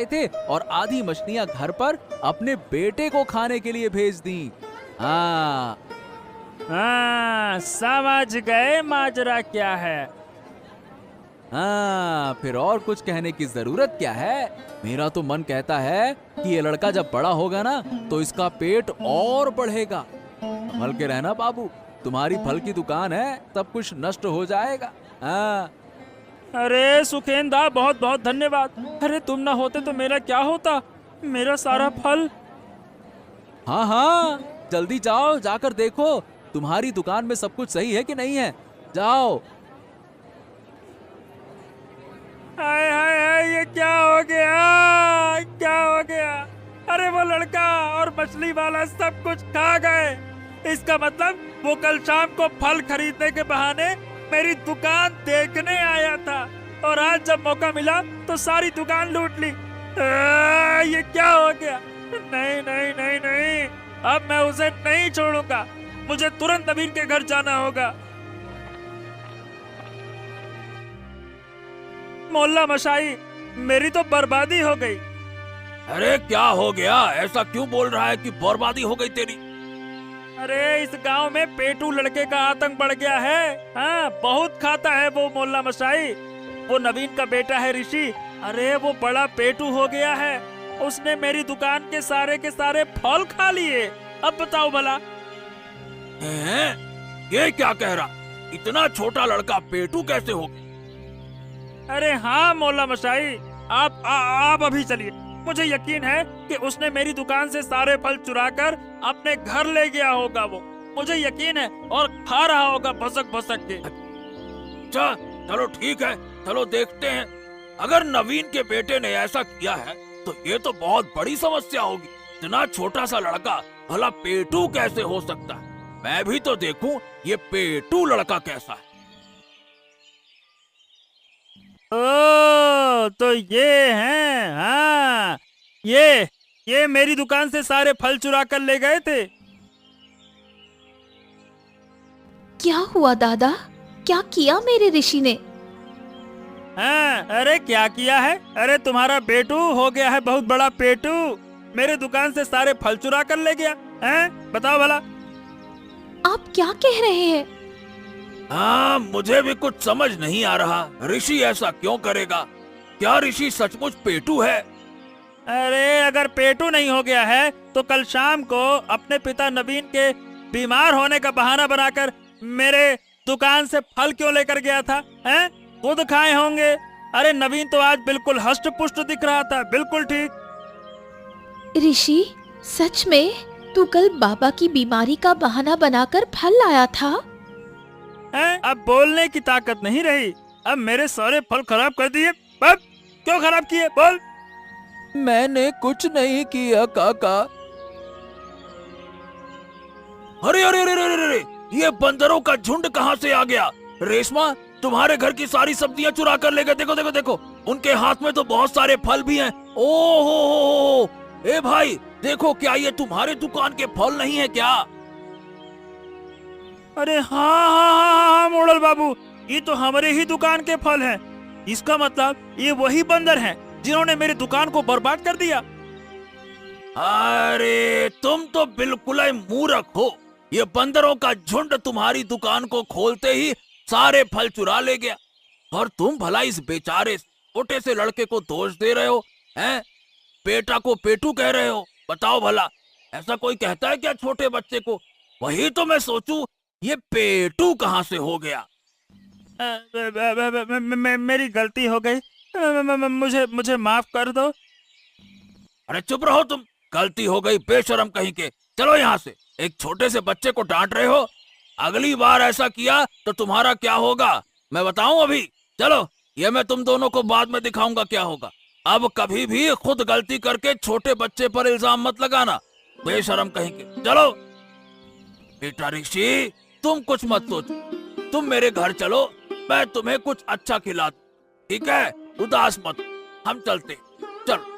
थे और आधी मछलियां घर पर अपने बेटे को खाने के लिए भेज दी। हाँ हाँ, समझ गए माजरा क्या है। हाँ, फिर और कुछ कहने की जरूरत क्या है। मेरा तो मन कहता है कि ये लड़का जब बड़ा होगा ना तो इसका पेट और बढ़ेगा। संभल के रहना बाबू, तुम्हारी फल की दुकान है, सब कुछ नष्ट हो जाएगा। हाँ अरे सुखेंदा, बहुत बहुत धन्यवाद। अरे तुम ना होते तो मेरा क्या होता, मेरा सारा फल। हाँ हाँ, जल्दी जाओ, जाकर देखो तुम्हारी दुकान में सब कुछ सही है कि नहीं है। जाओ। हाय हाय हाय, ये क्या हो गया, क्या हो गया। अरे वो लड़का और मछली वाला सब कुछ खा गए। इसका मतलब वो कल शाम को फल खरीदने के बहाने मेरी दुकान देखने आया था और आज जब मौका मिला तो सारी दुकान लूट ली। ये क्या हो गया। नहीं नहीं नहीं नहीं, अब मैं उसे नहीं छोड़ूंगा। मुझे तुरंत नवीन के घर जाना होगा। मोहल्ला मशाई, मेरी तो बर्बादी हो गई। अरे क्या हो गया, ऐसा क्यों बोल रहा है कि बर्बादी हो गई तेरी। अरे इस गांव में पेटू लड़के का आतंक बढ़ गया है। हाँ, बहुत खाता है वो मोहल्ला मशाई। वो नवीन का बेटा है ऋषि। अरे वो बड़ा पेटू हो गया है। उसने मेरी दुकान के सारे फल खा लिए। अब बताओ भला। हैं? ये क्या कह रहा, इतना छोटा लड़का पेटू कैसे हो गया। अरे हाँ मोहल्ला मशाई, आप अभी चलिए। मुझे यकीन है कि उसने मेरी दुकान से सारे फल चुराकर अपने घर ले गया होगा। वो मुझे यकीन है, और खा रहा होगा भसक भसक के। अच्छा चलो ठीक है, चलो देखते हैं। अगर नवीन के बेटे ने ऐसा किया है तो ये तो बहुत बड़ी समस्या होगी। इतना छोटा सा लड़का भला पेटू कैसे हो सकता है। मैं भी तो देखूं ये पेटू लड़का कैसा है। ओ तो ये हैं। हाँ, ये मेरी दुकान से सारे फल चुरा कर ले गए थे। क्या हुआ दादा, क्या किया मेरे ऋषि ने? हाँ, अरे क्या किया है। अरे तुम्हारा बेटू हो गया है बहुत बड़ा पेटू। मेरे दुकान से सारे फल चुरा कर ले गया है। बताओ भला। आप क्या कह रहे हैं? हाँ, मुझे भी कुछ समझ नहीं आ रहा। ऋषि ऐसा क्यों करेगा। क्या ऋषि सचमुच पेटू है। अरे अगर पेटू नहीं हो गया है तो कल शाम को अपने पिता नवीन के बीमार होने का बहाना बनाकर मेरे दुकान से फल क्यों लेकर गया था। हैं? खुद खाए होंगे। अरे नवीन तो आज बिल्कुल हष्ट पुष्ट दिख रहा था, बिल्कुल ठीक। ऋषि, सच में तू कल बाबा की बीमारी का बहाना बनाकर फल लाया था? हैं? अब बोलने की ताकत नहीं रही। अब मेरे सारे फल खराब कर दिए। अब क्यों खराब किए, बोल। मैंने कुछ नहीं किया काका। अरे अरे अरे अरे अरे, ये बंदरों का झुंड कहाँ से आ गया। रेशमा, तुम्हारे घर की सारी सब्जियां चुरा कर ले गए। देखो देखो देखो, उनके हाथ में तो बहुत सारे फल भी हैं। ओहो, ए भाई देखो, क्या ये तुम्हारे दुकान के फल नहीं है क्या। अरे हाँ हाँ हाँ हाँ मोड़ल बाबू, ये तो हमारे ही दुकान के फल हैं। इसका मतलब ये वही बंदर हैं जिन्होंने मेरी दुकान को बर्बाद कर दिया। अरे तुम तो बिल्कुल ही मूर्ख हो। ये बंदरों का झुंड तुम्हारी दुकान को खोलते ही सारे फल चुरा ले गया, और तुम भला इस बेचारे छोटे से लड़के को दोष दे रहे हो। हैं? बेटा को पेटू कह रहे हो। बताओ भला, ऐसा कोई कहता है क्या छोटे बच्चे को। वही तो मैं सोचूं, ये पेटू कहाँ से हो गया। मेरी गलती हो गई। मुझे माफ कर दो। अरे चुप रहो तुम, गलती हो गई बेशरम कहीं के। चलो यहाँ से, एक छोटे से बच्चे को डांट रहे हो। अगली बार ऐसा किया तो तुम्हारा क्या होगा मैं बताऊं अभी। चलो, ये मैं तुम दोनों को बाद में दिखाऊंगा क्या होगा। अब कभी भी खुद गलती करके छोटे बच्चे पर इल्जाम मत लगाना, बेशरम कहीं के। चलो बेटा ऋषि, तुम कुछ मत सोचो, तुम मेरे घर चलो, मैं तुम्हें कुछ अच्छा खिला दूं, ठीक है। उदास मत, हम चलते। चलो।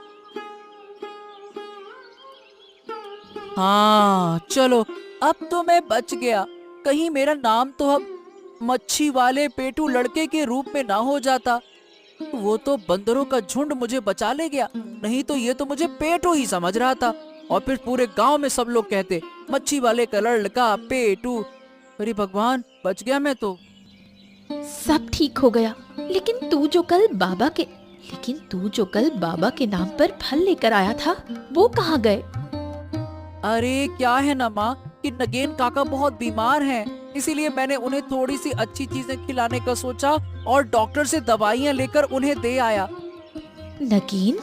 हाँ चलो, अब तो मैं बच गया। कहीं मेरा नाम तो अब मच्छी वाले पेटू लड़के के रूप में ना हो जाता। वो तो बंदरों का झुंड मुझे बचा ले गया, नहीं तो ये तो मुझे पेटू ही समझ रहा था। और फिर पूरे गांव में सब लोग कहते मच्छी वाले का लड़का पेटू। अरे भगवान, बच गया मैं तो। सब ठीक हो गया, लेकिन तू जो कल बाबा के नाम पर फल लेकर आया था, वो कहाँ गए? अरे क्या है ना माँ कि नगेन काका बहुत बीमार हैं, इसीलिए मैंने उन्हें थोड़ी सी अच्छी चीजें खिलाने का सोचा और डॉक्टर से दवाइयाँ लेकर उन्हें दे आया। नगेन?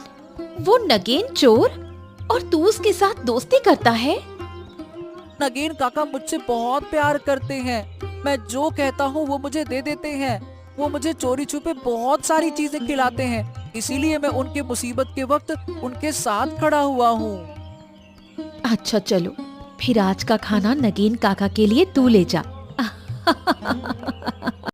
वो नगेन चोर? और तू उसके साथ दोस्ती करता है? नगेन काका मुझसे बहुत प्यार करते हैं। मैं जो कहता हूँ वो मुझे दे देते हैं। वो मुझे चोरी छुपे बहुत सारी चीजें खिलाते हैं, इसीलिए मैं उनके मुसीबत के वक्त उनके साथ खड़ा हुआ हूँ। अच्छा चलो, फिर आज का खाना नगेन काका के लिए तू ले जा।